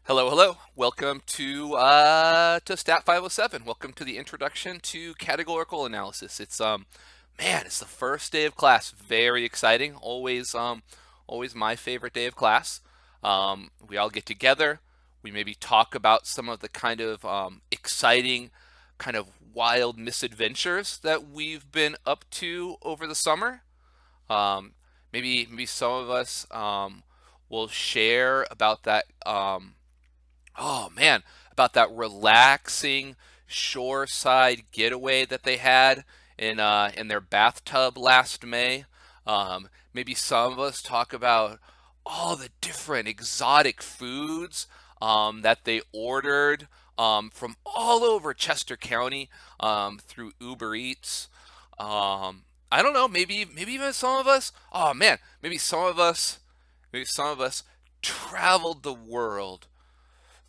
Hello, hello. Welcome to Stat 507. Welcome to the introduction to categorical analysis. It's the first day of class. Very exciting. Always my favorite day of class. We all get together. We maybe talk about some of the kind of exciting, kind of wild misadventures that we've been up to over the summer. Um, maybe some of us will share about that. Oh man, about that relaxing shoreside getaway that they had in their bathtub last May. Maybe some of us talk about all the different exotic foods that they ordered from all over Chester County through Uber Eats. I don't know, maybe even some of us. Oh man, maybe some of us traveled the world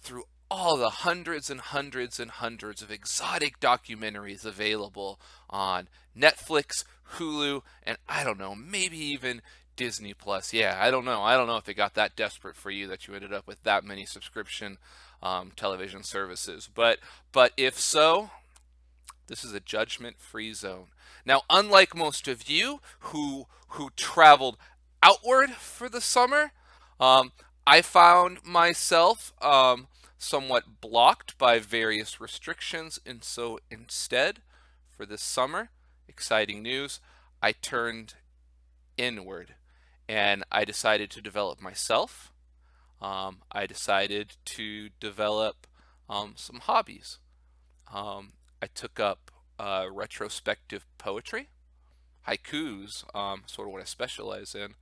through all the hundreds and hundreds and hundreds of exotic documentaries available on Netflix, Hulu, and I don't know, maybe even Disney Plus. Yeah, I don't know. I don't know if it got that desperate for you that you ended up with that many subscription television services. But if so, this is a judgment-free zone. Now, unlike most of you who traveled outward for the summer, um, I found myself somewhat blocked by various restrictions, and so instead, for this summer, exciting news, I turned inward and I decided to develop myself. I decided to develop some hobbies. I took up retrospective poetry, haikus, sort of what I specialize in.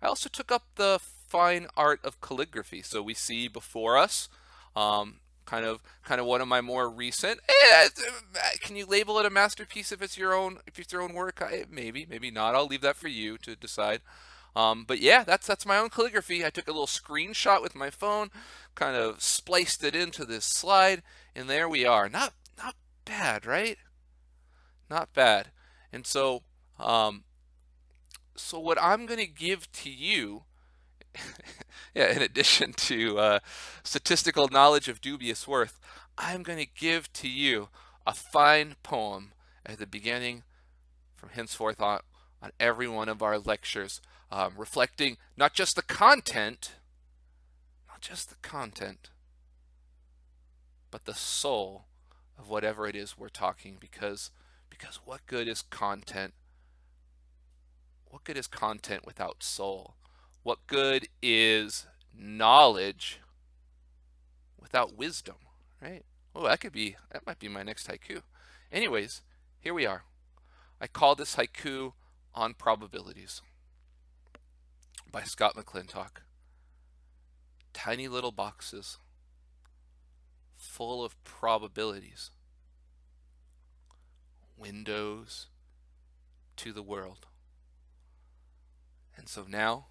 I also took up the fine art of calligraphy. So we see before us, kind of one of my more recent. Can you label it a masterpiece if it's your own work? Maybe not. I'll leave that for you to decide. But yeah, that's my own calligraphy. I took a little screenshot with my phone, kind of spliced it into this slide, and there we are. Not bad, right? Not bad. And um, so what I'm going to give to you, yeah, in addition to statistical knowledge of dubious worth, I'm going to give to you a fine poem at the beginning from henceforth on every one of our lectures, reflecting not just the content, but the soul of whatever it is we're talking, because what good is content? What good is content without soul? What good is knowledge without wisdom, right? Oh, that might be my next haiku. Anyways, here we are. I call this haiku On Probabilities by Scott McClintock. Tiny little boxes full of probabilities. Windows to the world. And so now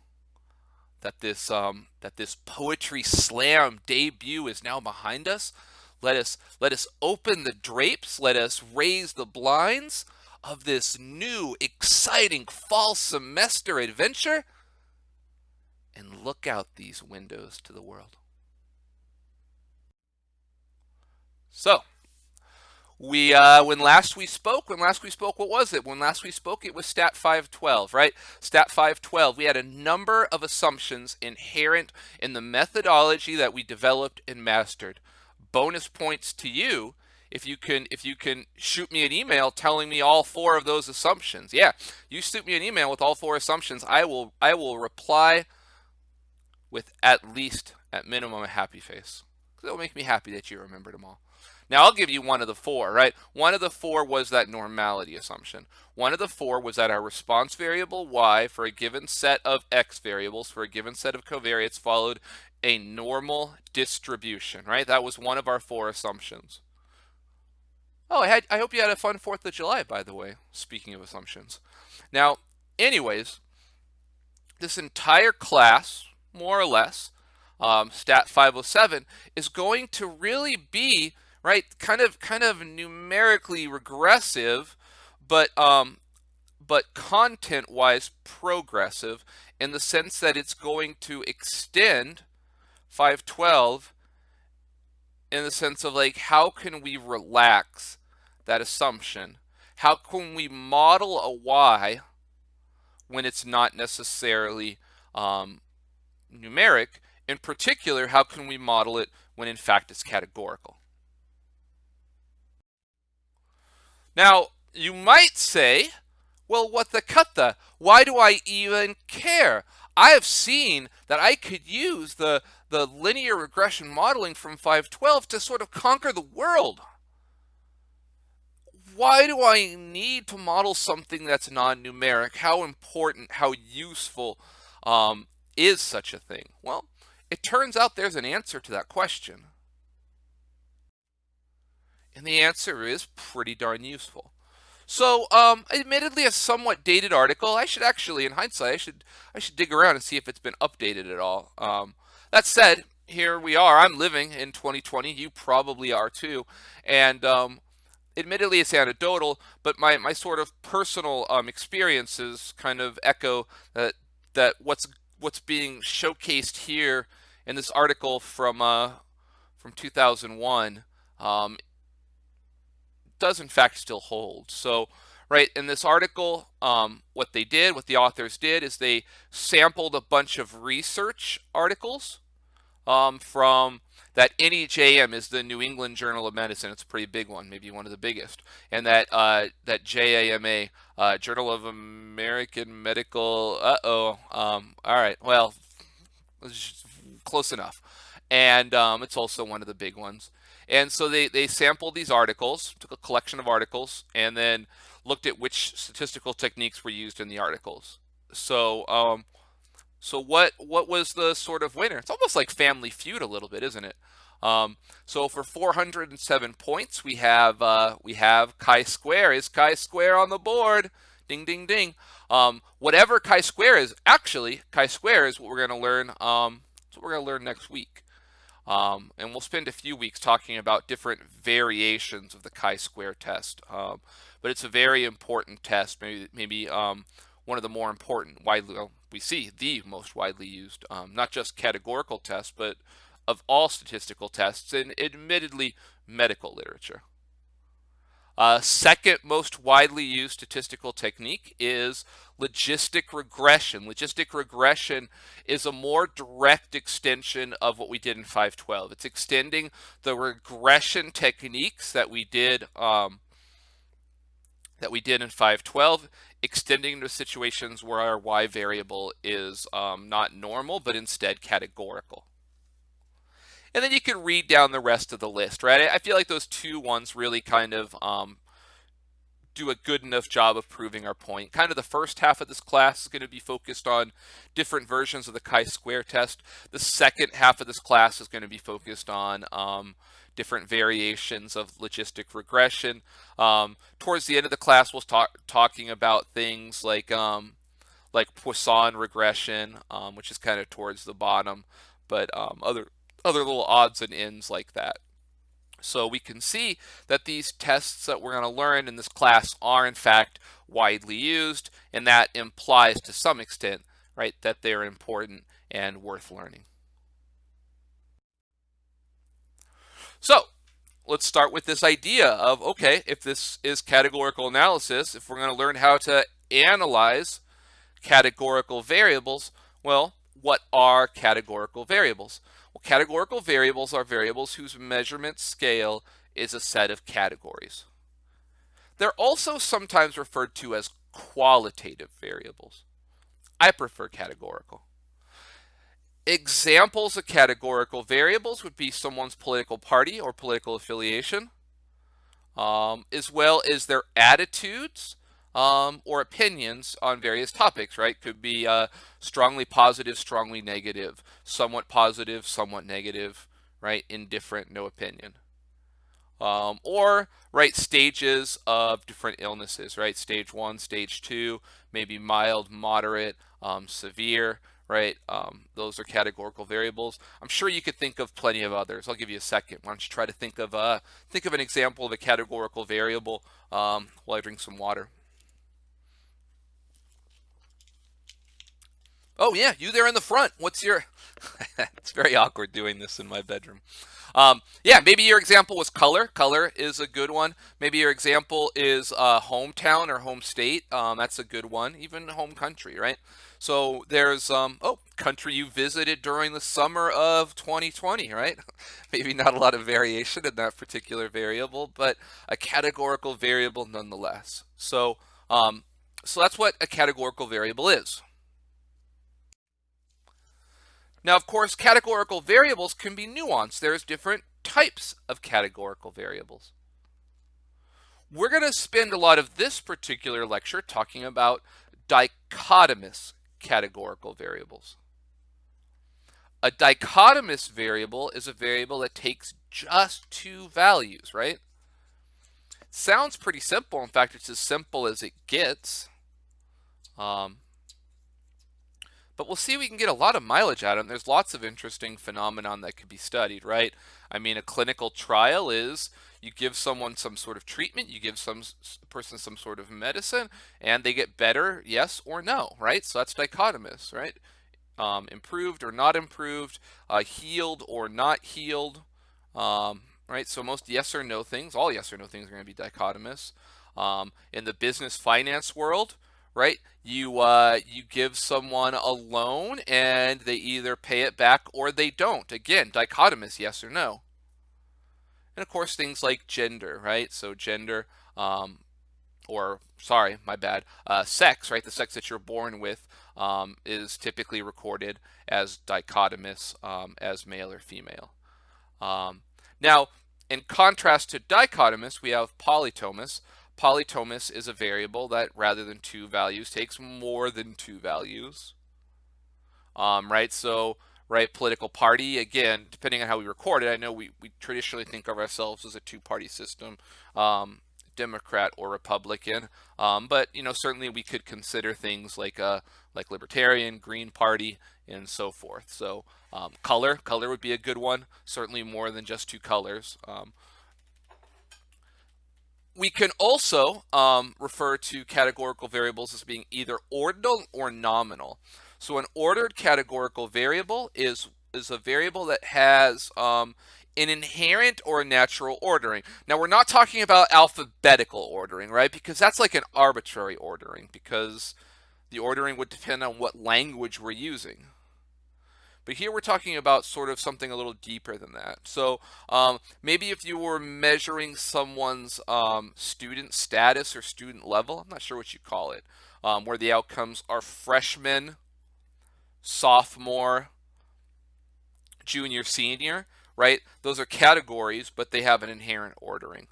that this poetry slam debut is now behind us, let us open the drapes, let us raise the blinds of this new exciting fall semester adventure and look out these windows to the world. So, when last we spoke, what was it? When last we spoke, it was Stat 512, right? Stat 512. We had a number of assumptions inherent in the methodology that we developed and mastered. Bonus points to you if you can shoot me an email telling me all four of those assumptions. Yeah, you shoot me an email with all four assumptions. I will reply with at minimum a happy face. It'll make me happy that you remembered them all. Now, I'll give you one of the four, right? One of the four was that normality assumption. One of the four was that our response variable y for a given set of x variables for a given set of covariates followed a normal distribution, right? That was one of our four assumptions. Oh, I hope you had a fun 4th of July, by the way, speaking of assumptions. Now, anyways, this entire class, more or less, Stat 507, is going to really be right, kind of numerically regressive, but content-wise progressive in the sense that it's going to extend 512 in the sense of like, how can we relax that assumption? How can we model a y when it's not necessarily numeric? In particular, how can we model it when in fact it's categorical? Now, you might say, well, what the cutta? Why do I even care? I have seen that I could use the linear regression modeling from 512 to sort of conquer the world. Why do I need to model something that's non-numeric? How important, how useful is such a thing? Well, it turns out there's an answer to that question. And the answer is pretty darn useful. So, admittedly, a somewhat dated article. I should actually, in hindsight, I should dig around and see if it's been updated at all. That said, here we are. I'm living in 2020. You probably are too. And admittedly, it's anecdotal, but my sort of personal experiences kind of echo that what's being showcased here in this article from 2001. Does in fact still hold. So, right, in this article, what the authors did is they sampled a bunch of research articles from that NEJM is the New England Journal of Medicine. It's a pretty big one, maybe one of the biggest. And that JAMA, Journal of American Medical, all right, well, close enough. And it's also one of the big ones. And so they sampled these articles, took a collection of articles, and then looked at which statistical techniques were used in the articles. So so what was the sort of winner? It's almost like Family Feud a little bit, isn't it? So for 407 points, we have chi-square. Is chi-square on the board? Ding, ding, ding. Whatever chi-square is, actually, chi-square is what we're going to learn. That's what we're going to learn next week. And we'll spend a few weeks talking about different variations of the chi-square test. But it's a very important test, maybe one of the more important, we see the most widely used, not just categorical tests, but of all statistical tests in admittedly medical literature. Second most widely used statistical technique is logistic regression. Logistic regression is a more direct extension of what we did in 512. It's extending the regression techniques that we did in 512, extending to situations where our y variable is not normal, but instead categorical. And then you can read down the rest of the list, right? I feel like those two ones really kind of do a good enough job of proving our point. Kind of the first half of this class is going to be focused on different versions of the chi-square test. The second half of this class is going to be focused on different variations of logistic regression. Towards the end of the class, we'll talking about things like Poisson regression, which is kind of towards the bottom, but other little odds and ends like that. So we can see that these tests that we're going to learn in this class are in fact widely used, and that implies to some extent, right, that they're important and worth learning. So let's start with this idea of, okay, if this is categorical analysis, if we're going to learn how to analyze categorical variables, well, what are categorical variables? Well, categorical variables are variables whose measurement scale is a set of categories. They're also sometimes referred to as qualitative variables. I prefer categorical. Examples of categorical variables would be someone's political party or political affiliation, as well as their attitudes or opinions on various topics, right? Could be strongly positive, strongly negative, somewhat positive, somewhat negative, right? Indifferent, no opinion. Or, right, stages of different illnesses, right? Stage 1, stage 2, maybe mild, moderate, severe, right? Those are categorical variables. I'm sure you could think of plenty of others. I'll give you a second. Why don't you try to think of an example of a categorical variable while I drink some water. Oh yeah, you there in the front. What's your? It's very awkward doing this in my bedroom. Yeah, maybe your example was color. Color is a good one. Maybe your example is hometown or home state. That's a good one. Even home country, right? So there's oh, country you visited during the summer of 2020, right? Maybe not a lot of variation in that particular variable, but a categorical variable nonetheless. Um, so that's what a categorical variable is. Now, of course, categorical variables can be nuanced. There's different types of categorical variables. We're going to spend a lot of this particular lecture talking about dichotomous categorical variables. A dichotomous variable is a variable that takes just two values, right? Sounds pretty simple. In fact, it's as simple as it gets. But we'll see we can get a lot of mileage out of it. There's lots of interesting phenomenon that could be studied, right? I mean, a clinical trial is you give someone some sort of treatment, you give some person some sort of medicine, and they get better, yes or no, right? So that's dichotomous, right? Improved or not improved, healed or not healed, right? So most yes or no things, all yes or no things are going to be dichotomous. In the business finance world, right? You give someone a loan and they either pay it back or they don't. Again, dichotomous, yes or no. And of course, things like gender, right? So gender, or sorry, my bad, sex, right? The sex that you're born with is typically recorded as dichotomous, as male or female. Now, in contrast to dichotomous, we have polytomous. Polytomous is a variable that, rather than two values, takes more than two values. Right? So, right, political party, again, depending on how we record it, I know we traditionally think of ourselves as a two-party system, Democrat or Republican, but certainly we could consider things like Libertarian, Green Party, and so forth. So color would be a good one, certainly more than just two colors. We can also refer to categorical variables as being either ordinal or nominal. So an ordered categorical variable is a variable that has an inherent or natural ordering. Now, we're not talking about alphabetical ordering, right? Because that's like an arbitrary ordering, because the ordering would depend on what language we're using. But here we're talking about sort of something a little deeper than that. So maybe if you were measuring someone's student status or student level, I'm not sure what you call it, where the outcomes are freshman, sophomore, junior, senior, right? Those are categories, but they have an inherent ordering.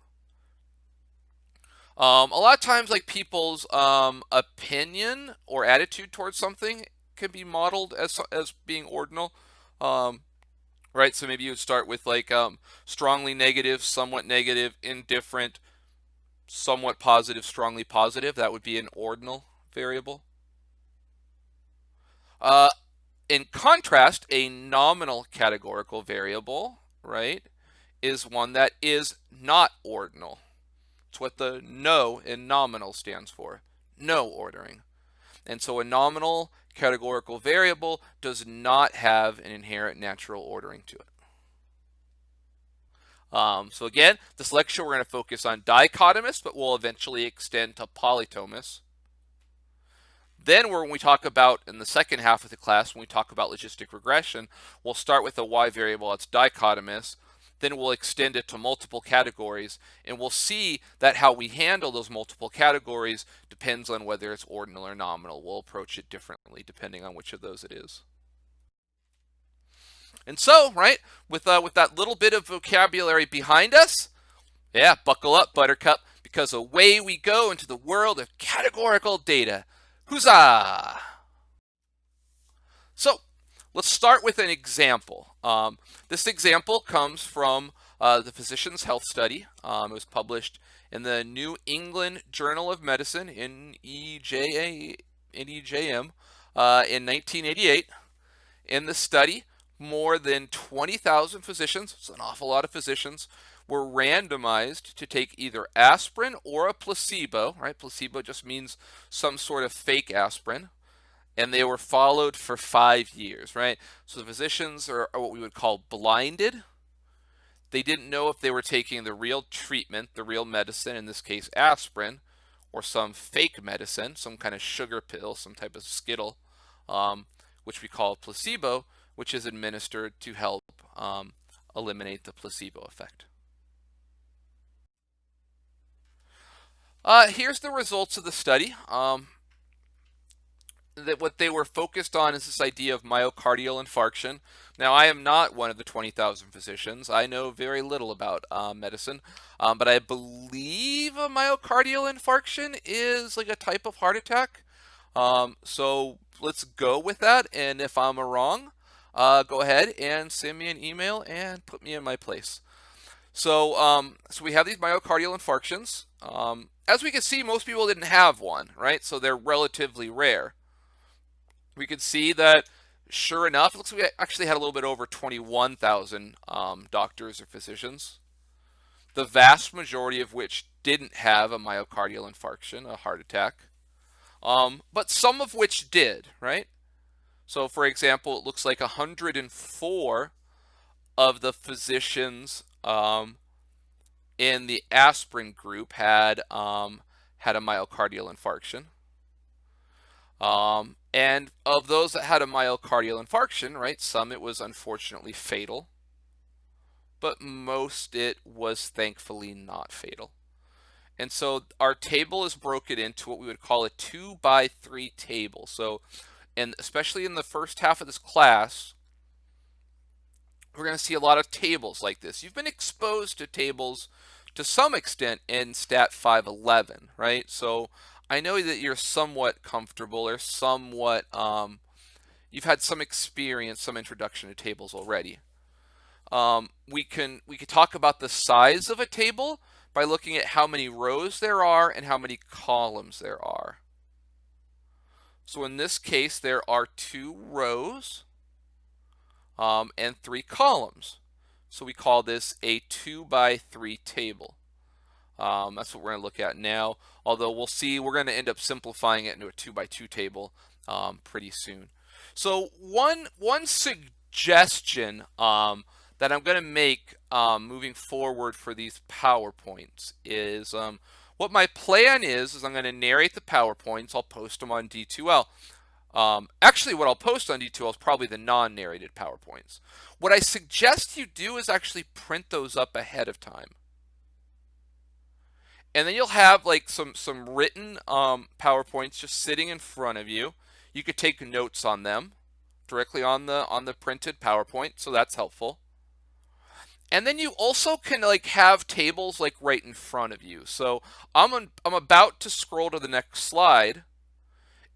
A lot of times, like people's opinion or attitude towards something can be modeled as being ordinal, right? So maybe you would start with like strongly negative, somewhat negative, indifferent, somewhat positive, strongly positive. That would be an ordinal variable. In contrast, a nominal categorical variable, right, is one that is not ordinal. It's what the no in nominal stands for. No ordering. And so a nominal categorical variable does not have an inherent natural ordering to it. So again, this lecture we're going to focus on dichotomous, but we'll eventually extend to polytomous. Then when we talk about, in the second half of the class, when we talk about logistic regression, we'll start with a y variable that's dichotomous. Then we'll extend it to multiple categories, and we'll see that how we handle those multiple categories depends on whether it's ordinal or nominal. We'll approach it differently depending on which of those it is. And so, right, with that little bit of vocabulary behind us, yeah, buckle up, Buttercup, because away we go into the world of categorical data. Huzzah! So let's start with an example. This example comes from the Physician's Health Study. It was published in the New England Journal of Medicine, NEJM, in 1988. In the study, more than 20,000 physicians, it's an awful lot of physicians, were randomized to take either aspirin or a placebo, right? Placebo just means some sort of fake aspirin. and they were followed for 5 years, right? So the physicians are what we would call blinded. They didn't know if they were taking the real treatment, the real medicine, in this case aspirin, or some fake medicine, some kind of sugar pill, some type of Skittle, um, which we call placebo, which is administered to help eliminate the placebo effect. Here's the results of the study. That what they were focused on is this idea of myocardial infarction. Now, I am not one of the 20,000 physicians. I know very little about medicine, but I believe a myocardial infarction is like a type of heart attack. So let's go with that. And if I'm wrong, go ahead and send me an email and put me in my place. So we have these myocardial infarctions. As we can see, most people didn't have one, right? So they're relatively rare. We could see that, sure enough, it looks like we actually had a little bit over 21,000 doctors or physicians, the vast majority of which didn't have a myocardial infarction, a heart attack, but some of which did, right? So, for example, it looks like 104 of the physicians in the aspirin group had a myocardial infarction. And of those that had a myocardial infarction, right, some it was unfortunately fatal, but most it was thankfully not fatal. And so our table is broken into what we would call a 2x3 table. So, and especially in the first half of this class, we're going to see a lot of tables like this. You've been exposed to tables to some extent in Stat 511, right? So I know that you're somewhat comfortable or somewhat, you've had some experience, some introduction to tables already. We can talk about the size of a table by looking at how many rows there are and how many columns there are. So in this case, there are 2 rows and 3 columns. So we call this a 2x3 table. That's what we're going to look at now, although we'll see we're going to end up simplifying it into a 2x2 table pretty soon. So one suggestion that I'm going to make moving forward for these PowerPoints is what my plan is I'm going to narrate the PowerPoints. I'll post them on D2L. Actually, what I'll post on D2L is probably the non-narrated PowerPoints. What I suggest you do is actually print those up ahead of time. And then you'll have like some written PowerPoints just sitting in front of you. You could take notes on them directly on the printed PowerPoint, so that's helpful. And then you also can like have tables like right in front of you. So I'm about to scroll to the next slide,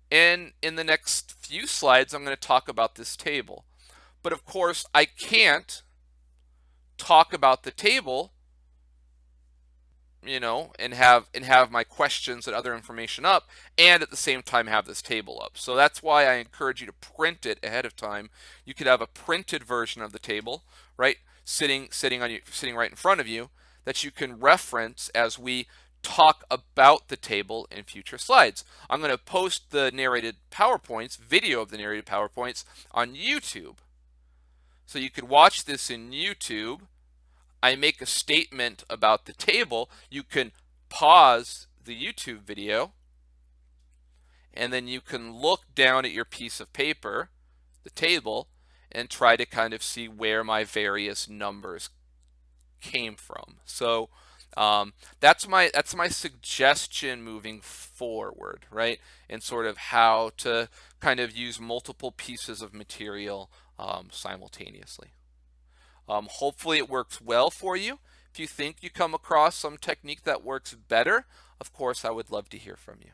and in the next few slides I'm going to talk about this table. But of course, I can't talk about the table, you know, and have my questions and other information up, and at the same time have this table up. So that's why I encourage you to print it ahead of time. You could have a printed version of the table, right, sitting right in front of you, that you can reference as we talk about the table in future slides. I'm going to post the narrated PowerPoints, video of the narrated PowerPoints, on YouTube. So you could watch this in YouTube. I make a statement about the table. You can pause the YouTube video, and then you can look down at your piece of paper, the table, and try to kind of see where my various numbers came from. So that's my suggestion moving forward, right? And sort of how to kind of use multiple pieces of material simultaneously. Hopefully it works well for you. If you think you come across some technique that works better, of course, I would love to hear from you.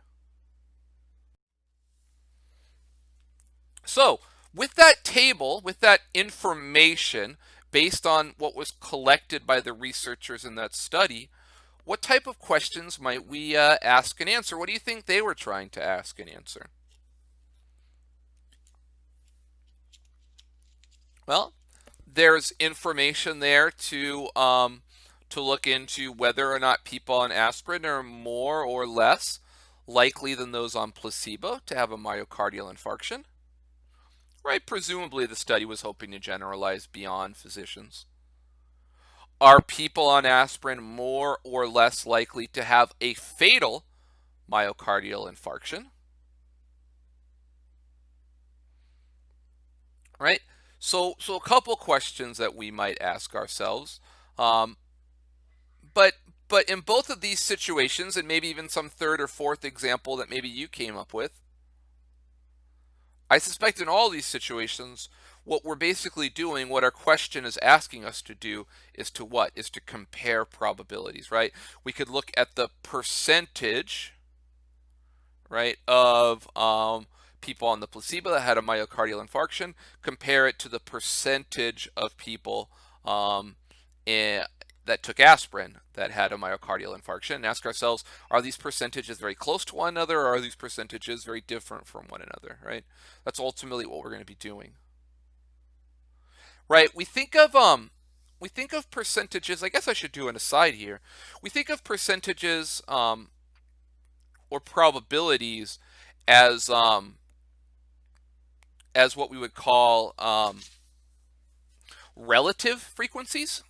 So with that table, with that information, based on what was collected by the researchers in that study, what type of questions might we ask and answer? What do you think they were trying to ask and answer? Well, there's information there to look into whether or not people on aspirin are more or less likely than those on placebo to have a myocardial infarction? Right, presumably the study was hoping to generalize beyond physicians. Are people on aspirin more or less likely to have a fatal myocardial infarction? Right? So a couple questions that we might ask ourselves. Um, but but in both of these situations, and maybe even some third or fourth example that maybe you came up with, I suspect in all these situations, what we're basically doing, what our question is asking us to do, is to what? Is to compare probabilities, right? We could look at the percentage, right, of people on the placebo that had a myocardial infarction, compare it to the percentage of people in, that took aspirin that had a myocardial infarction, and ask ourselves, are these percentages very close to one another, or are these percentages very different from one another, right? That's ultimately what we're going to be doing. Right, we think of percentages, I guess I should do an aside here. We think of percentages or probabilities as what we would call relative frequencies.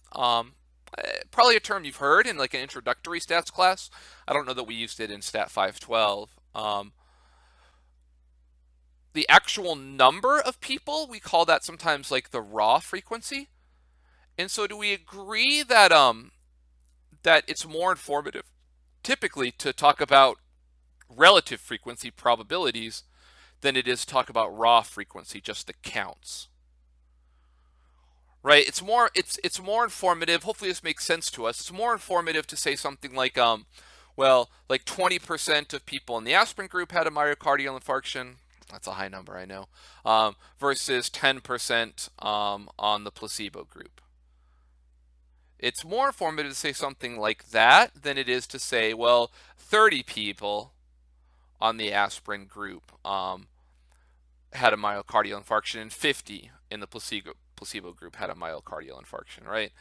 Probably a term you've heard in like an introductory stats class. I don't know that we used it in Stat 512. The actual number of people, we call that sometimes like the raw frequency. And so do we agree that that it's more informative typically to talk about relative frequency probabilities than it is to talk about raw frequency, just the counts? Right, it's more informative. Hopefully this makes sense to us. It's more informative to say something like well, like 20% of people in the aspirin group had a myocardial infarction. That's a high number, I know. Versus 10% on the placebo group. It's more informative to say something like that than it is to say, well, 30 people on the aspirin group had a myocardial infarction, and 50 in the placebo group had a myocardial infarction, right?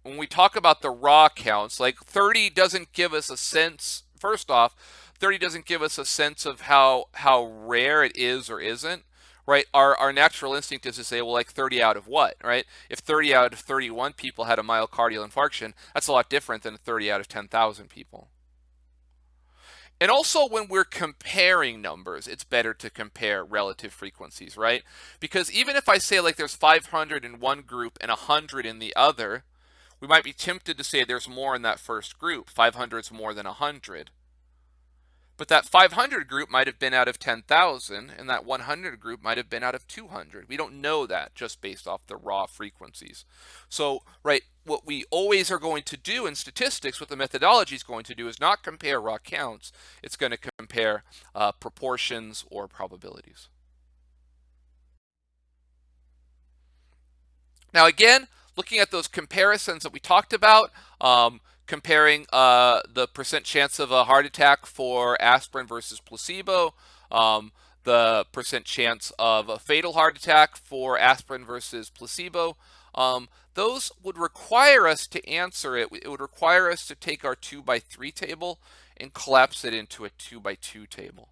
When we talk about the raw counts, like 30 doesn't give us a sense. First off, 30 doesn't give us a sense of how rare it is or isn't, right? Our natural instinct is to say, well, like 30 out of what, right? If 30 out of 31 people had a myocardial infarction, that's a lot different than 30 out of 10,000 people. And also when we're comparing numbers, it's better to compare relative frequencies, right? Because even if I say like there's 500 in one group and 100 in the other, we might be tempted to say there's more in that first group. 500 is more than 100. But that 500 group might have been out of 10,000, and that 100 group might have been out of 200. We don't know that just based off the raw frequencies. So, right, what we always are going to do in statistics, what the methodology is going to do, is not compare raw counts. It's going to compare proportions or probabilities. Now, again, looking at those comparisons that we talked about, comparing the percent chance of a heart attack for aspirin versus placebo, the percent chance of a fatal heart attack for aspirin versus placebo, those would require us to answer it. It would require us to take our 2x3 table and collapse it into a 2x2 table.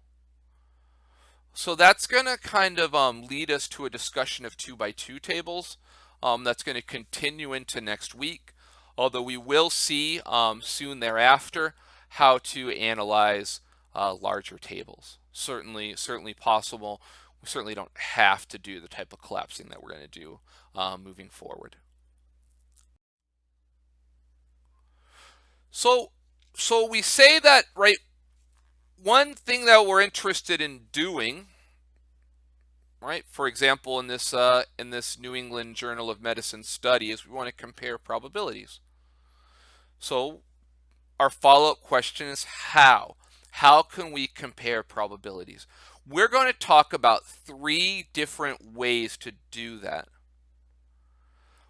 So that's going to kind of lead us to a discussion of 2x2 tables. That's going to continue into next week, although we will see soon thereafter how to analyze larger tables. Certainly possible. We certainly don't have to do the type of collapsing that we're going to do moving forward. So we say that, right, one thing that we're interested in doing, right, for example, in this New England Journal of Medicine study, is we want to compare probabilities. So our follow-up question is how? How can we compare probabilities? We're going to talk about 3 different ways to do that.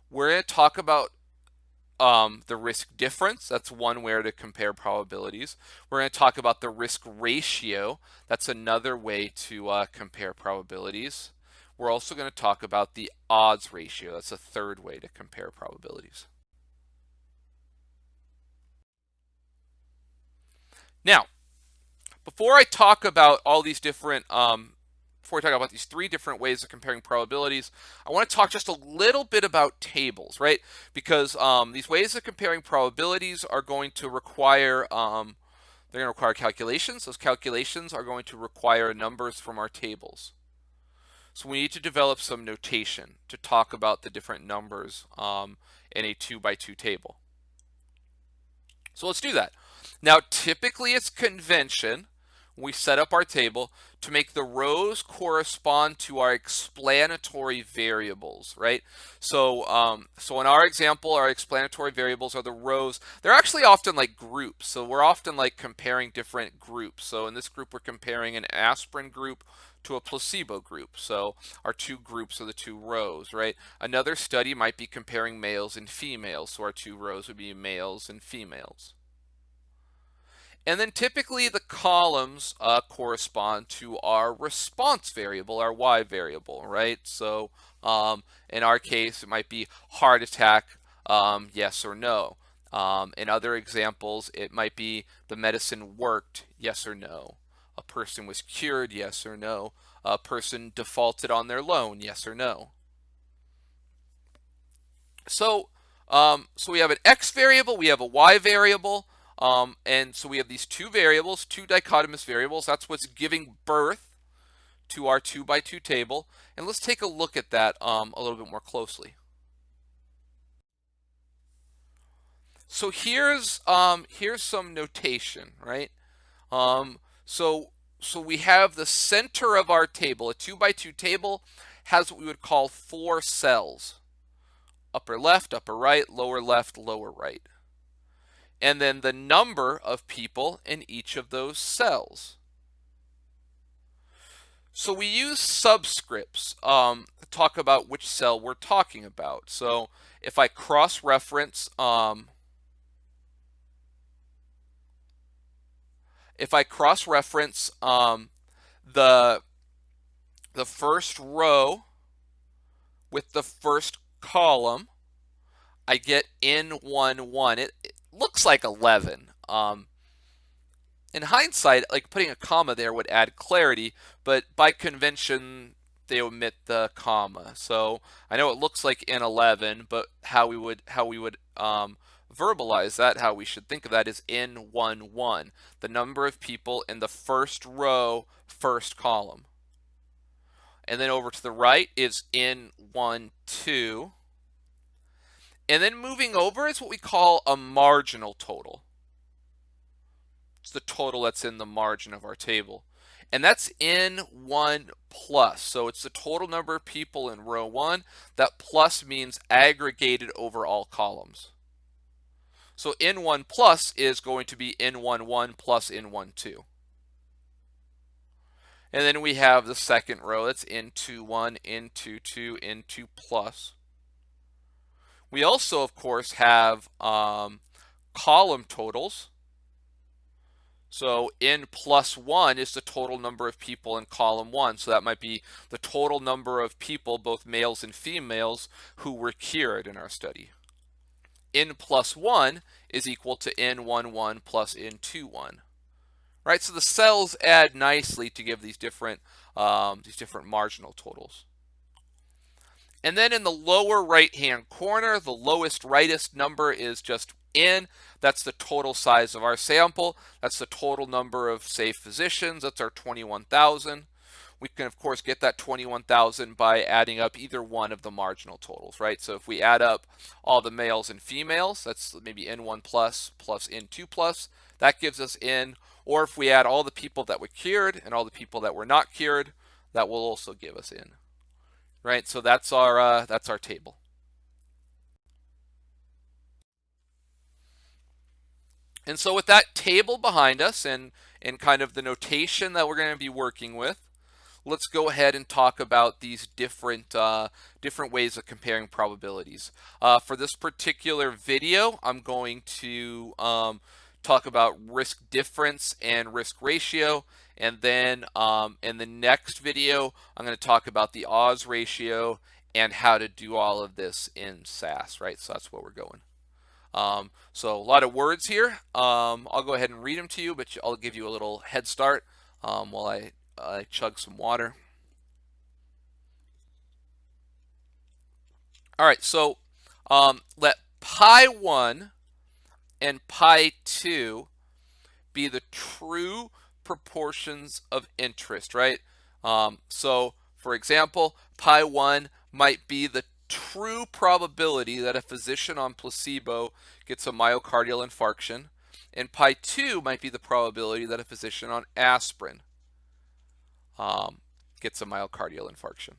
We're going to talk about the risk difference. That's one way to compare probabilities. We're going to talk about the risk ratio. That's another way to compare probabilities. We're also going to talk about the odds ratio. That's a third way to compare probabilities. Now, before I talk about all these different, before I talk about these three different ways of comparing probabilities, I want to talk just a little bit about tables, right? Because these ways of comparing probabilities are going to require, they're going to require calculations. Those calculations are going to require numbers from our tables. So we need to develop some notation to talk about the different numbers in a 2x2 table. So let's do that. Now, typically it's convention when we set up our table to make the rows correspond to our explanatory variables, right? So in our example, our explanatory variables are the rows. They're actually often like groups. So we're often like comparing different groups. So in this group, we're comparing an aspirin group to a placebo group. So our two groups are the two rows, right? Another study might be comparing males and females. So our two rows would be males and females. And then typically the columns correspond to our response variable, our y variable, right? So in our case, it might be heart attack, yes or no. In other examples, it might be the medicine worked, yes or no. A person was cured, yes or no. A person defaulted on their loan, yes or no. So, so we have an x variable, we have a y variable, and so we have these two variables, two dichotomous variables. That's what's giving birth to our 2x2 table. And let's take a look at that a little bit more closely. So here's some notation, right? So we have the center of our table. A 2x2 table has what we would call 4 cells: upper left, upper right, lower left, lower right. And then the number of people in each of those cells. So we use subscripts to talk about which cell we're talking about. So if I cross-reference the first row with the first column, I get N11. It looks like 11. In hindsight, like putting a comma there would add clarity, but by convention, they omit the comma. So I know it looks like N11, but how we would verbalize that, how we should think of that, is N11, the number of people in the first row, first column. And then over to the right is N12. And then moving over is what we call a marginal total. It's the total that's in the margin of our table. And that's N1 plus. So it's the total number of people in row 1. That plus means aggregated over all columns. So N1 plus is going to be N11 plus N12. And then we have the second row. That's N21, N22, N2 plus. We also, of course, have column totals. So N plus 1 is the total number of people in column 1. So that might be the total number of people, both males and females, who were cured in our study. N plus 1 is equal to N11 plus N21. Right? So the cells add nicely to give these different marginal totals. And then in the lower right-hand corner, the lowest rightest number is just N. That's the total size of our sample. That's the total number of, say, physicians. That's our 21,000. We can, of course, get that 21,000 by adding up either one of the marginal totals, right? So if we add up all the males and females, that's maybe N1 plus N2 plus, that gives us N. Or if we add all the people that were cured and all the people that were not cured, that will also give us N. Right, so that's our table. And so with that table behind us and kind of the notation that we're going to be working with, let's go ahead and talk about these different ways of comparing probabilities. For this particular video, I'm going to talk about risk difference and risk ratio. And then in the next video, I'm going to talk about the odds ratio and how to do all of this in SAS, right? So that's where we're going. So a lot of words here. I'll go ahead and read them to you, but I'll give you a little head start while I chug some water. All right, so let pi 1 and pi 2 be the true proportions of interest, right? So, for example, pi 1 might be the true probability that a physician on placebo gets a myocardial infarction, and pi 2 might be the probability that a physician on aspirin gets a myocardial infarction.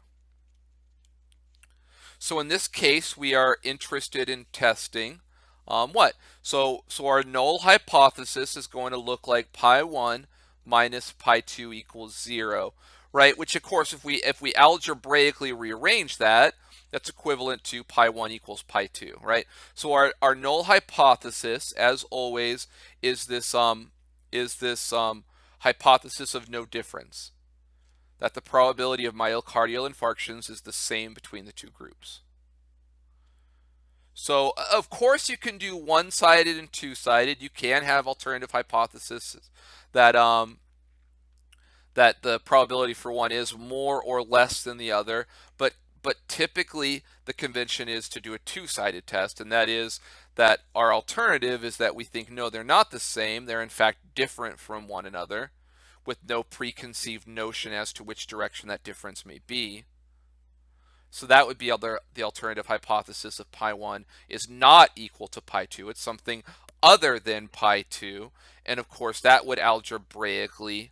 So in this case, we are interested in testing what? So our null hypothesis is going to look like pi 1 minus pi 2 equals 0, right? Which of course, if we algebraically rearrange that, that's equivalent to pi 1 equals pi 2, right? So our null hypothesis, as always, is this hypothesis of no difference, that the probability of myocardial infarctions is the same between the two groups. So of course you can do one-sided and two-sided. You can have alternative hypotheses that that the probability for one is more or less than the other, but typically the convention is to do a two-sided test, and that is that our alternative is that we think no, they're not the same, they're in fact different from one another, with no preconceived notion as to which direction that difference may be. So that would be the alternative hypothesis of pi 1 is not equal to pi 2. It's something other than pi 2. And of course, that would algebraically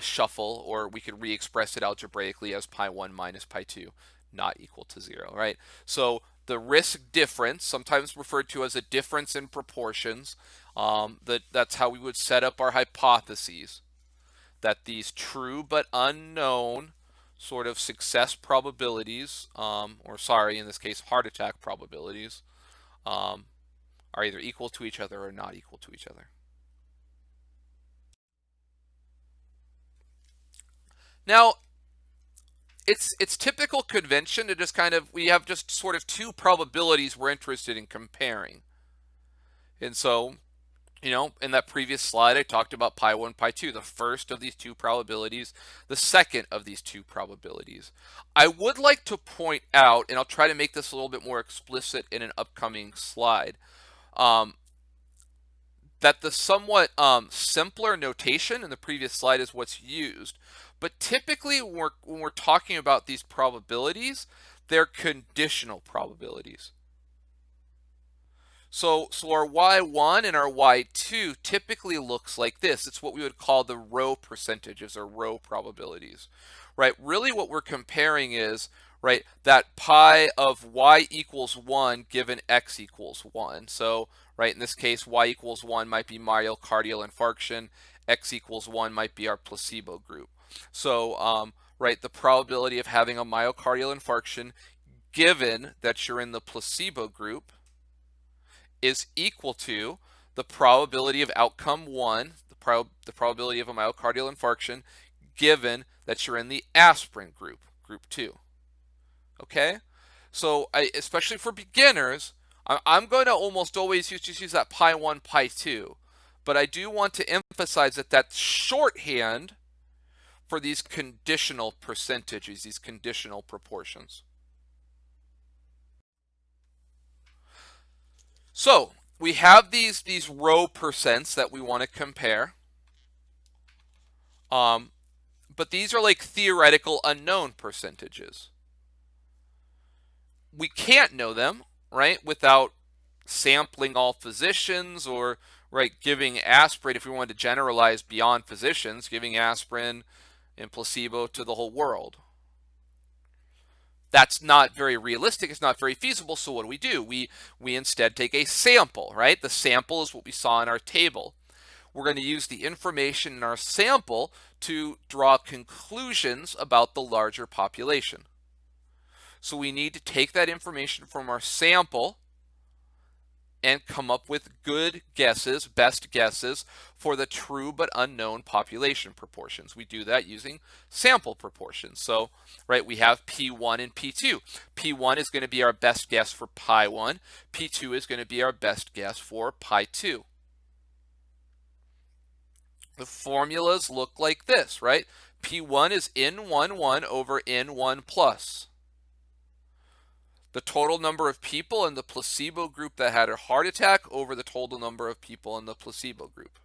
shuffle, or we could re-express it algebraically as pi 1 minus pi 2 not equal to 0, right? So the risk difference, sometimes referred to as a difference in proportions, that's how we would set up our hypotheses, that these true but unknown sort of success probabilities, or sorry, in this case, heart attack probabilities, are either equal to each other or not equal to each other. Now, it's typical convention to just kind of, we have just sort of two probabilities we're interested in comparing. And so, you know, in that previous slide, I talked about pi 1, pi 2, the first of these two probabilities, the second of these two probabilities. I would like to point out, and I'll try to make this a little bit more explicit in an upcoming slide, that the somewhat simpler notation in the previous slide is what's used. But typically, when we're talking about these probabilities, they're conditional probabilities. So our y1 and our y2 typically looks like this. It's what we would call the row percentages or row probabilities, right? Really what we're comparing is, right, that pi of y equals 1 given x equals 1. So, right, in this case, y equals 1 might be myocardial infarction, x equals 1 might be our placebo group. So, right, the probability of having a myocardial infarction given that you're in the placebo group is equal to the probability of outcome 1, the probability of a myocardial infarction, given that you're in the aspirin group, group 2. Okay? So especially for beginners, I'm going to almost always use that pi 1, pi 2. But I do want to emphasize that that's shorthand for these conditional percentages, these conditional proportions. So we have these row percents that we want to compare. But these are like theoretical unknown percentages. We can't know them, right, without sampling all physicians, or, right, giving aspirin, if we wanted to generalize beyond physicians, giving aspirin and placebo to the whole world. That's not very realistic. It's not very feasible. So what do? We instead take a sample, right? The sample is what we saw in our table. We're going to use the information in our sample to draw conclusions about the larger population. So we need to take that information from our sample and come up with good guesses, best guesses, for the true but unknown population proportions. We do that using sample proportions. So, right, we have P1 and P2. P1 is going to be our best guess for pi1. P2 is going to be our best guess for pi2. The formulas look like this, right? P1 is N11 over N1 plus. The total number of people in the placebo group that had a heart attack over the total number of people in the placebo group.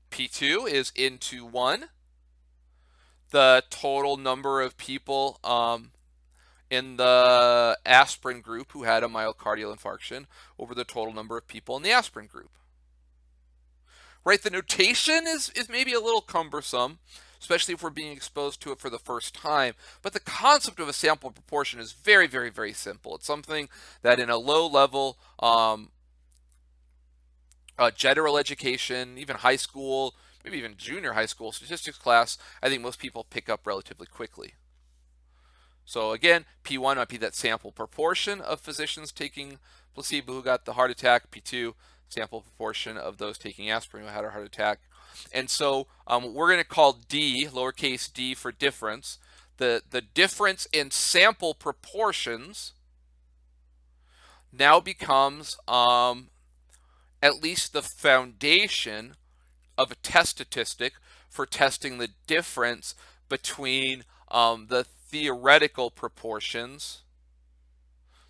P2 is N21, the total number of people in the aspirin group who had a myocardial infarction over the total number of people in the aspirin group. Right, the notation is maybe a little cumbersome, especially if we're being exposed to it for the first time. But the concept of a sample proportion is very, very, very simple. It's something that in a low-level general education, even high school, maybe even junior high school statistics class, I think most people pick up relatively quickly. So again, P1 might be that sample proportion of physicians taking placebo who got the heart attack. P2, sample proportion of those taking aspirin who had a heart attack. And so we're going to call D, lowercase d, for difference. The difference in sample proportions now becomes at least the foundation of a test statistic for testing the difference between the theoretical proportions,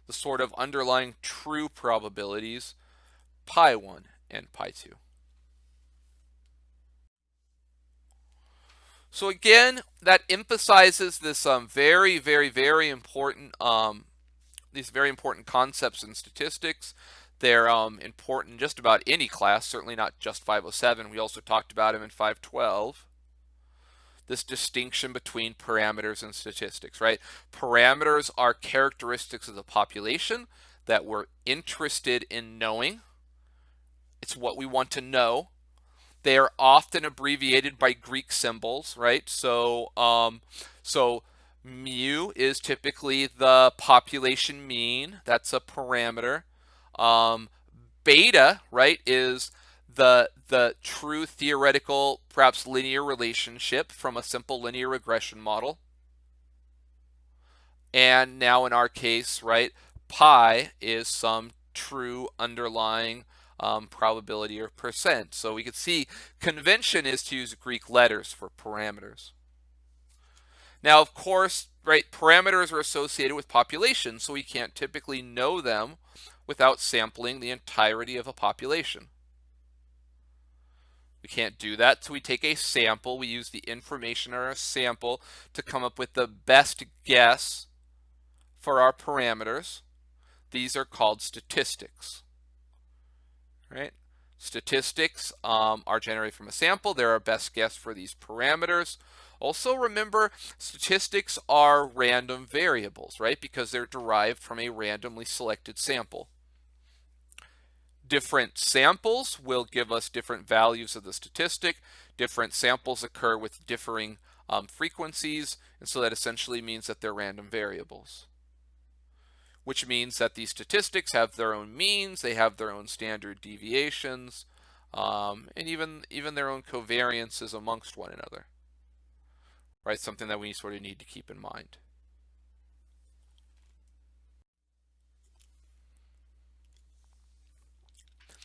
the sort of underlying true probabilities, pi1 and pi2. So again, that emphasizes this very, very, very important these very important concepts in statistics. They're important in just about any class, certainly not just 507. We also talked about them in 512. This distinction between parameters and statistics, right? Parameters are characteristics of the population that we're interested in knowing. It's what we want to know. They are often abbreviated by Greek symbols, right? So mu is typically the population mean. That's a parameter. Beta, right, is the true theoretical, perhaps linear relationship from a simple linear regression model. And now in our case, right, pi is some true underlying probability or percent. So we could see convention is to use Greek letters for parameters. Now, of course, right, parameters are associated with population, so we can't typically know them without sampling the entirety of a population. We can't do that, so we take a sample. We use the information in our sample to come up with the best guess for our parameters. These are called statistics, right? Statistics are generated from a sample. They're our best guess for these parameters. Also remember, statistics are random variables, right? Because they're derived from a randomly selected sample. Different samples will give us different values of the statistic. Different samples occur with differing frequencies, and so that essentially means that they're random variables, which means that these statistics have their own means, they have their own standard deviations, and even their own covariances amongst one another, right? Something that we sort of need to keep in mind.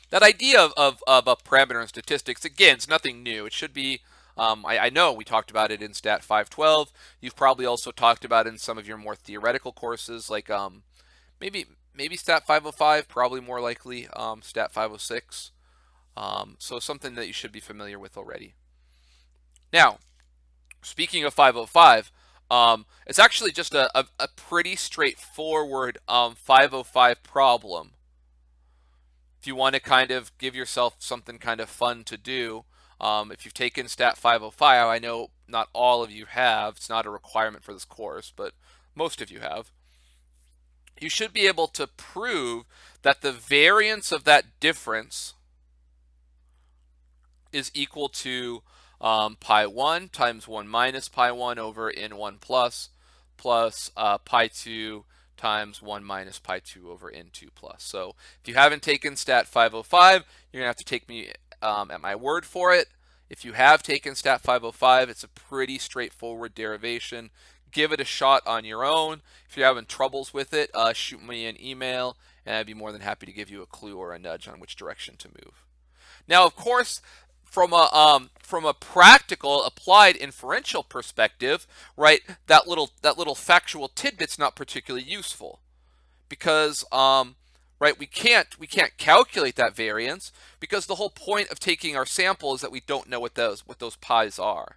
That idea of a parameter in statistics, again, it's nothing new. It should be, I know we talked about it in Stat 512. You've probably also talked about it in some of your more theoretical courses, like maybe Stat 505, probably more likely Stat 506. So something that you should be familiar with already. Now, speaking of 505, it's actually just a pretty straightforward 505 problem. If you want to kind of give yourself something kind of fun to do, if you've taken Stat 505, I know not all of you have. It's not a requirement for this course, but most of you have. You should be able to prove that the variance of that difference is equal to pi1 times 1 minus pi1 over n1 plus pi2 times 1 minus pi 2 over n2 plus. So if you haven't taken Stat 505, you're going to have to take me at my word for it. If you have taken Stat 505, it's a pretty straightforward derivation. Give it a shot on your own. If you're having troubles with it, shoot me an email, and I'd be more than happy to give you a clue or a nudge on which direction to move. Now, of course, from a practical applied inferential perspective, right, that little factual tidbit's not particularly useful because right, we can't calculate that variance because the whole point of taking our sample is that we don't know what those pi's are.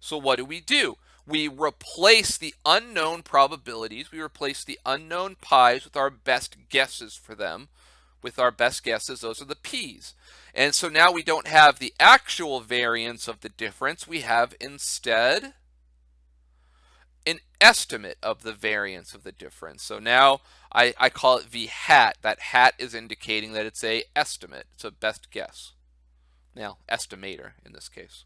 So what do? We replace the unknown probabilities, we replace the unknown pi's with our best guesses for them. With our best guesses, those are the p's. And so now we don't have the actual variance of the difference, we have instead an estimate of the variance of the difference. So now I call it v hat. That hat is indicating that it's a estimate, it's a best guess. Now, estimator in this case.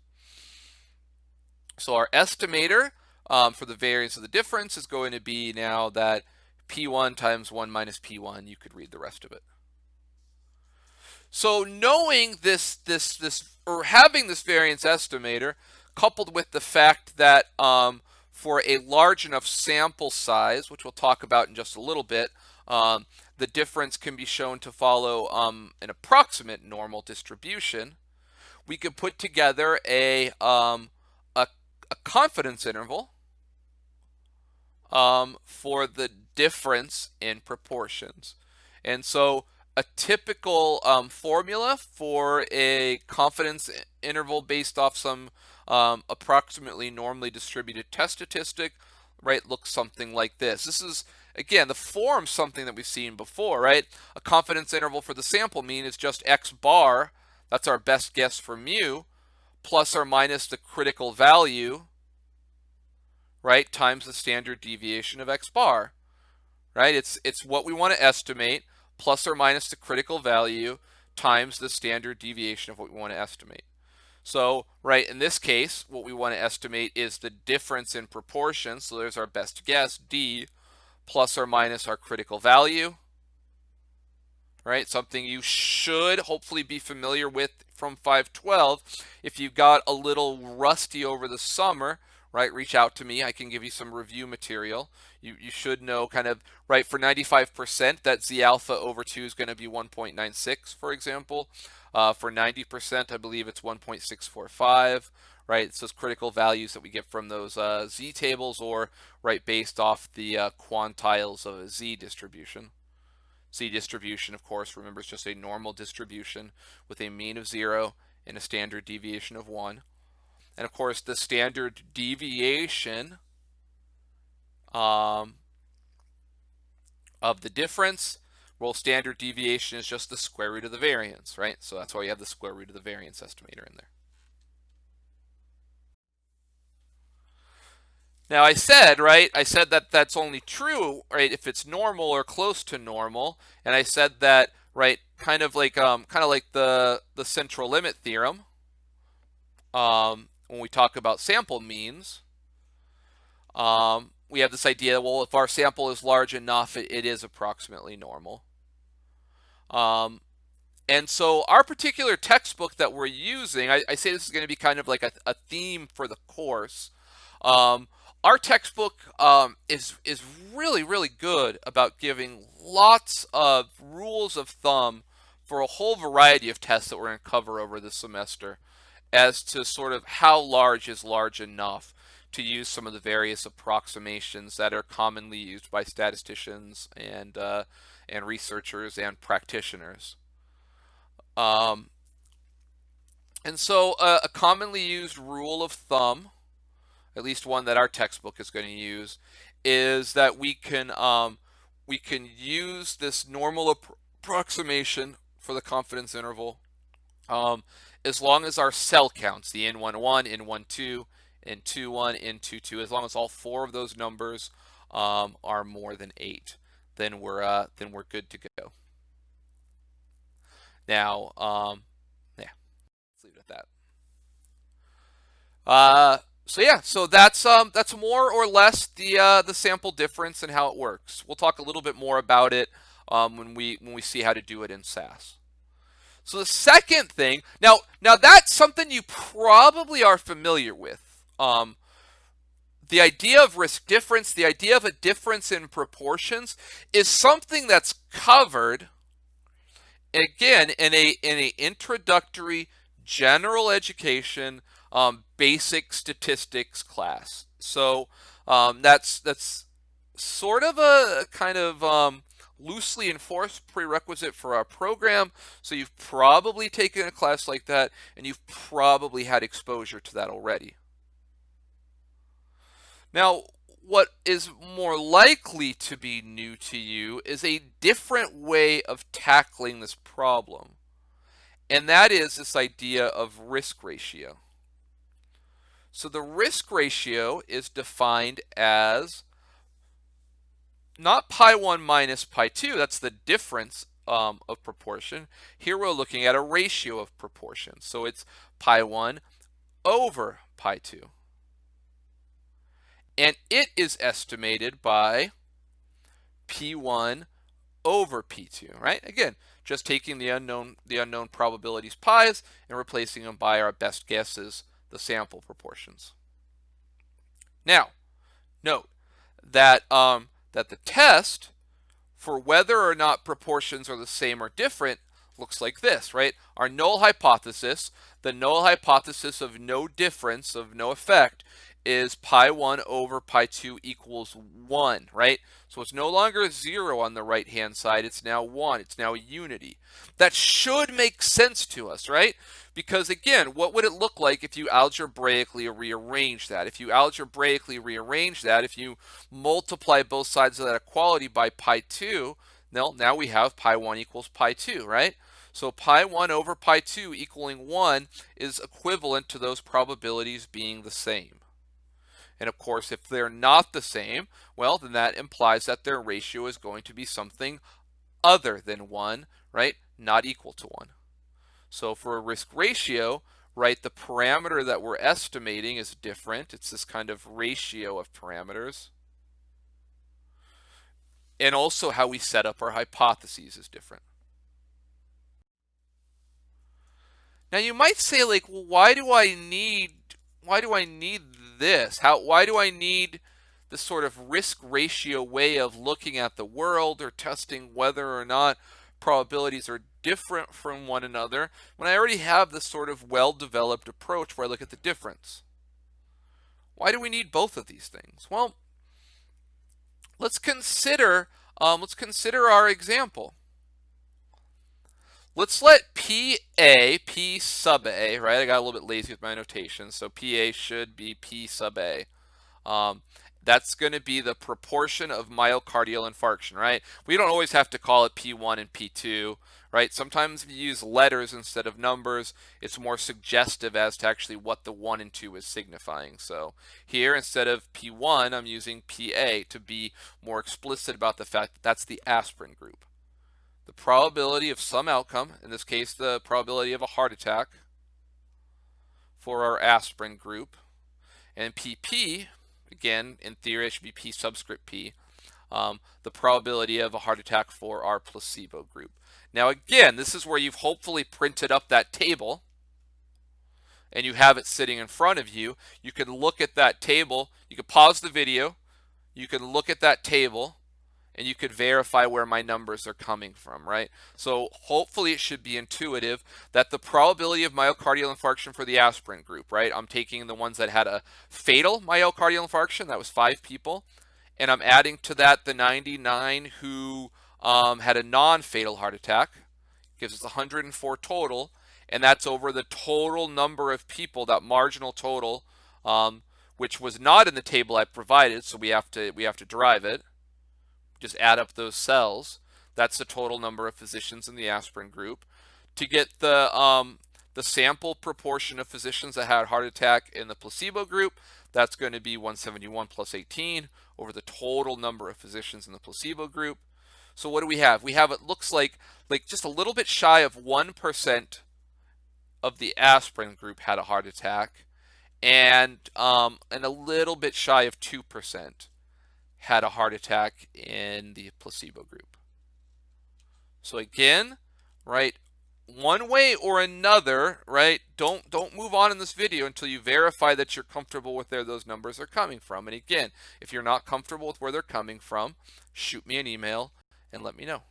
So our estimator for the variance of the difference is going to be now that p1 times 1 minus p1. You could read the rest of it. So knowing this or having this variance estimator, coupled with the fact that for a large enough sample size, which we'll talk about in just a little bit, the difference can be shown to follow an approximate normal distribution, we could put together a confidence interval for the difference in proportions. And so a typical formula for a confidence interval based off some approximately normally distributed test statistic, right, looks something like this. This is, again, the form something that we've seen before, right? A confidence interval for the sample mean is just x bar, that's our best guess for mu, plus or minus the critical value, right, times the standard deviation of x bar, right? It's what we want to estimate plus or minus the critical value times the standard deviation of what we want to estimate. So, right, in this case, what we want to estimate is the difference in proportion. So there's our best guess, d, plus or minus our critical value, right? Something you should hopefully be familiar with from 512. If you got a little rusty over the summer, right, reach out to me. I can give you some review material. You should know kind of, right, for 95% that z alpha over 2 is going to be 1.96, for example. For 90%, I believe it's 1.645, right? It's those critical values that we get from those z tables or, right, based off the quantiles of a z distribution. Z distribution, of course, remember, is just a normal distribution with a mean of 0 and a standard deviation of 1. And of course, the standard deviation of the difference, well, standard deviation is just the square root of the variance, right? So that's why you have the square root of the variance estimator in there. Now I said, right, I said that that's only true, right, if it's normal or close to normal. And I said that, right, kind of like the central limit theorem, when we talk about sample means, we have this idea, well, if our sample is large enough, it is approximately normal. And so our particular textbook that we're using, I say this is going to be kind of like a theme for the course. Our textbook is really, really good about giving lots of rules of thumb for a whole variety of tests that we're going to cover over the semester as to sort of how large is large enough to use some of the various approximations that are commonly used by statisticians and researchers and practitioners. And so a commonly used rule of thumb, at least one that our textbook is going to use, is that we can use this normal approximation for the confidence interval as long as our cell counts, the n11, n12, n21, n22, as long as all four of those numbers are more than 8, then we're good to go. Now, yeah, let's leave it at that. So yeah, so that's more or less the sample difference and how it works. We'll talk a little bit more about it when we see how to do it in SAS. So the second thing, now that's something you probably are familiar with. The idea of risk difference, the idea of a difference in proportions, is something that's covered again in a introductory general education basic statistics class. So that's sort of a kind of loosely enforced prerequisite for our program. So you've probably taken a class like that, and you've probably had exposure to that already. Now, what is more likely to be new to you is a different way of tackling this problem. And that is this idea of risk ratio. So the risk ratio is defined as not pi 1 minus pi 2, that's the difference of proportion. Here we're looking at a ratio of proportion. So it's pi 1 over pi 2. And it is estimated by P1 over P2, right? Again, just taking the unknown probabilities pi's and replacing them by our best guesses, the sample proportions. Now, note that that the test for whether or not proportions are the same or different looks like this, right? Our null hypothesis, the null hypothesis of no difference, of no effect, is pi 1 over pi 2 equals 1, right? So it's no longer 0 on the right-hand side. It's now 1. It's now unity. That should make sense to us, right? Because, again, what would it look like if you algebraically rearrange that? If you algebraically rearrange that, if you multiply both sides of that equality by pi 2, now we have pi 1 equals pi 2, right? So pi 1 over pi 2 equaling 1 is equivalent to those probabilities being the same. And of course, if they're not the same, well, then that implies that their ratio is going to be something other than 1, right? Not equal to 1. So for a risk ratio, right, the parameter that we're estimating is different. It's this kind of ratio of parameters. And also how we set up our hypotheses is different. Now you might say, like, well, why do I need this? Why do I need this sort of risk ratio way of looking at the world or testing whether or not probabilities are different from one another when I already have this sort of well-developed approach where I look at the difference? Why do we need both of these things? Well, let's consider our example. Let's let P sub A, right? I got a little bit lazy with my notation, so PA should be P sub A. That's going to be the proportion of myocardial infarction, right? We don't always have to call it P1 and P2, right? Sometimes if you use letters instead of numbers, it's more suggestive as to actually what the 1 and 2 is signifying. So here, instead of P1, I'm using PA to be more explicit about the fact that that's the aspirin group. The probability of some outcome, in this case the probability of a heart attack for our aspirin group, and PP, again in theory it should be P subscript P, the probability of a heart attack for our placebo group. Now again, this is where you've hopefully printed up that table and you have it sitting in front of you. You can look at that table, you can pause the video, you can look at that table, and you could verify where my numbers are coming from, right? So hopefully it should be intuitive that the probability of myocardial infarction for the aspirin group, right? I'm taking the ones that had a fatal myocardial infarction, that was 5 people, and I'm adding to that the 99 who had a non-fatal heart attack, gives us 104 total, and that's over the total number of people, that marginal total, which was not in the table I provided, so we have to derive it. Just add up those cells. That's the total number of physicians in the aspirin group. To get the sample proportion of physicians that had heart attack in the placebo group, that's going to be 171 plus 18 over the total number of physicians in the placebo group. So what do we have? We have, it looks like just a little bit shy of 1% of the aspirin group had a heart attack, and a little bit shy of 2% had a heart attack in the placebo group. So again, right, one way or another, right, don't move on in this video until you verify that you're comfortable with where those numbers are coming from. And again, if you're not comfortable with where they're coming from, shoot me an email and let me know.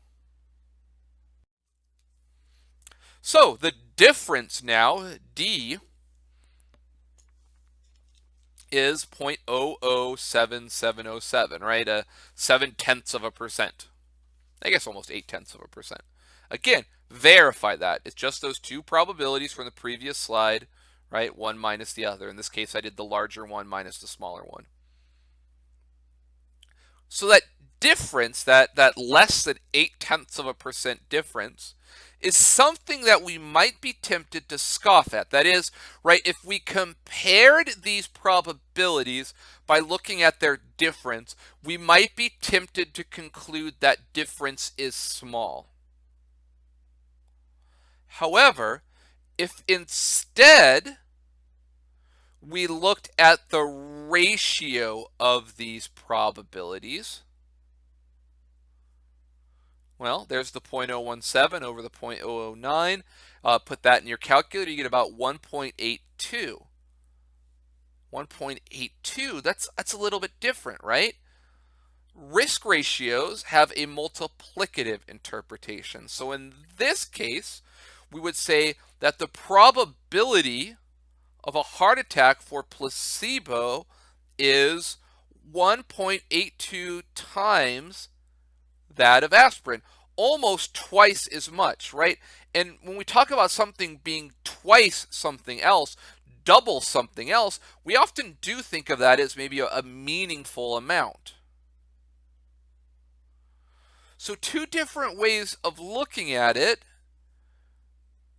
So the difference now, D, is 0.007707, right? 0.7%. I guess almost 0.8%. Again, verify that. It's just those two probabilities from the previous slide, right? One minus the other. In this case, I did the larger one minus the smaller one. So that difference, that less than 0.8% difference, is something that we might be tempted to scoff at. That is, right, if we compared these probabilities by looking at their difference, we might be tempted to conclude that difference is small. However, if instead we looked at the ratio of these probabilities, well, there's the 0.017 over the 0.009. Put that in your calculator, you get about 1.82. 1.82, that's a little bit different, right? Risk ratios have a multiplicative interpretation. So in this case, we would say that the probability of a heart attack for placebo is 1.82 times that of aspirin, almost twice as much, right? And when we talk about something being twice something else, double something else, we often do think of that as maybe a meaningful amount. So two different ways of looking at it,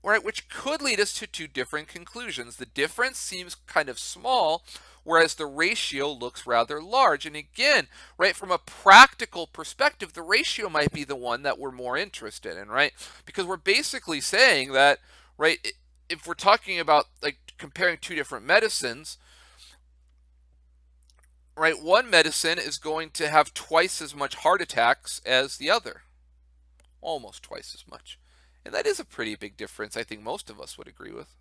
right, which could lead us to two different conclusions. The difference seems kind of small, whereas the ratio looks rather large. And again, right, from a practical perspective, the ratio might be the one that we're more interested in, right? Because we're basically saying that, right, if we're talking about like comparing two different medicines, right, one medicine is going to have twice as much heart attacks as the other, almost twice as much. And that is a pretty big difference, I think most of us would agree with.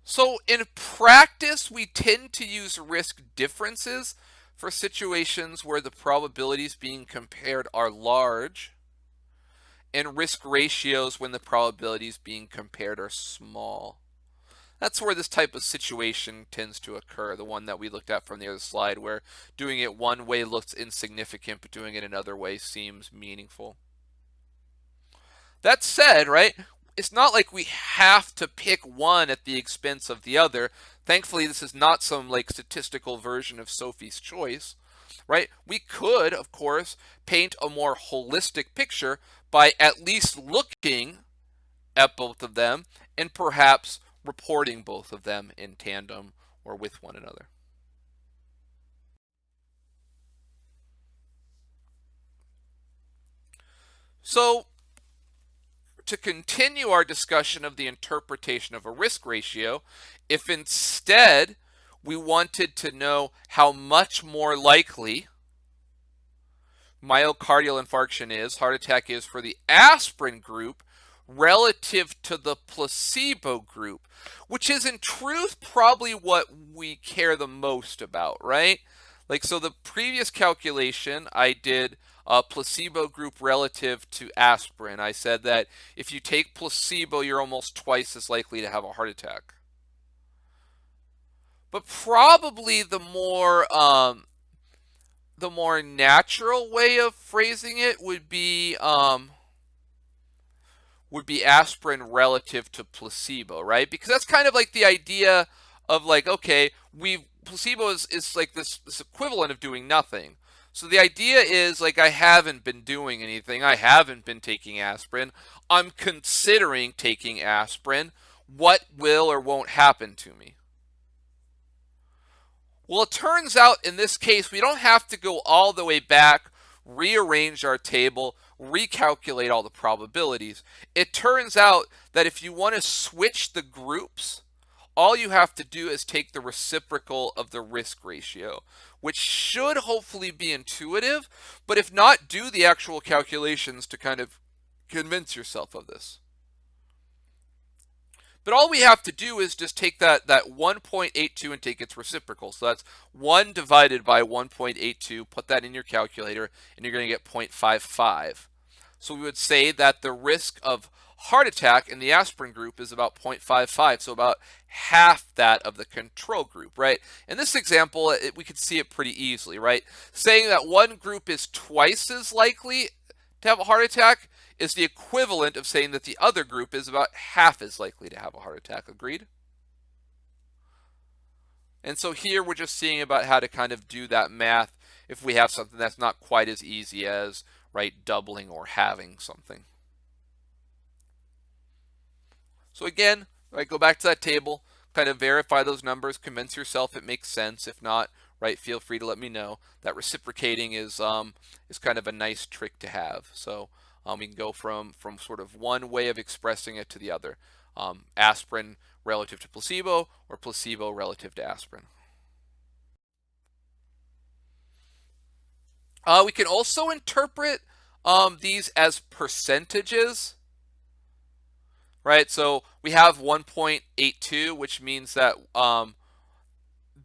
So in practice, we tend to use risk differences for situations where the probabilities being compared are large, and risk ratios when the probabilities being compared are small. That's where this type of situation tends to occur, the one that we looked at from the other slide, where doing it one way looks insignificant, but doing it another way seems meaningful. That said, right, it's not like we have to pick one at the expense of the other. Thankfully, this is not some like statistical version of Sophie's Choice, right? We could, of course, paint a more holistic picture by at least looking at both of them and perhaps reporting both of them in tandem or with one another. So to continue our discussion of the interpretation of a risk ratio, if instead we wanted to know how much more likely myocardial infarction is, heart attack is for the aspirin group relative to the placebo group, which is in truth probably what we care the most about, right? Like, so the previous calculation I did a placebo group relative to aspirin. I said that if you take placebo, you're almost twice as likely to have a heart attack. But probably the more natural way of phrasing it would be aspirin relative to placebo, right? Because that's kind of like the idea of like, okay, placebo is like this equivalent of doing nothing. So the idea is like, I haven't been doing anything. I haven't been taking aspirin. I'm considering taking aspirin. What will or won't happen to me? Well, it turns out in this case, we don't have to go all the way back, rearrange our table. recalculate all the probabilities. It turns out that if you want to switch the groups, all you have to do is take the reciprocal of the risk ratio, which should hopefully be intuitive, but if not, do the actual calculations to kind of convince yourself of this. But all we have to do is just take that 1.82 and take its reciprocal. So that's 1 divided by 1.82, put that in your calculator, and you're going to get 0.55. So we would say that the risk of heart attack in the aspirin group is about 0.55, so about half that of the control group, right? In this example, we could see it pretty easily, right? Saying that one group is twice as likely to have a heart attack is the equivalent of saying that the other group is about half as likely to have a heart attack. Agreed? And so here we're just seeing about how to kind of do that math if we have something that's not quite as easy as, right, doubling or halving something. So again, right, go back to that table, kind of verify those numbers, convince yourself it makes sense. If not, right, feel free to let me know. That reciprocating is kind of a nice trick to have. So we can go from sort of one way of expressing it to the other. Aspirin relative to placebo, or placebo relative to aspirin. We can also interpret these as percentages, right? So we have 1.82, which means that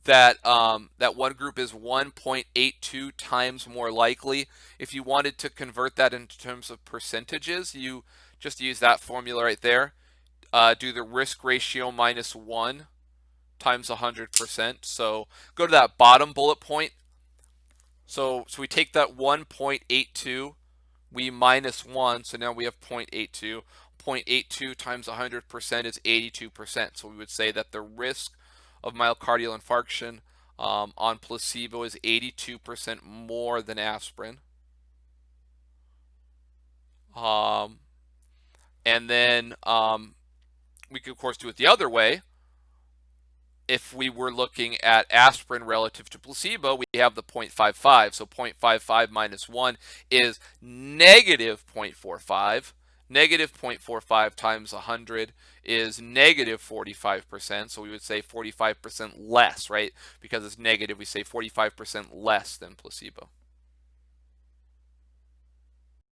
that one group is 1.82 times more likely. If you wanted to convert that into terms of percentages, you just use that formula right there. Do the risk ratio minus 1 times 100%. So go to that bottom bullet point. So we take that 1.82, we minus 1, so now we have 0.82. 0.82 times 100% is 82%. So we would say that the risk of myocardial infarction on placebo is 82% more than aspirin. And then we could, of course, do it the other way. If we were looking at aspirin relative to placebo, we have the 0.55. So 0.55 minus 1 is negative 0.45. Negative 0.45 times 100 is negative 45%. So we would say 45% less, right? Because it's negative, we say 45% less than placebo.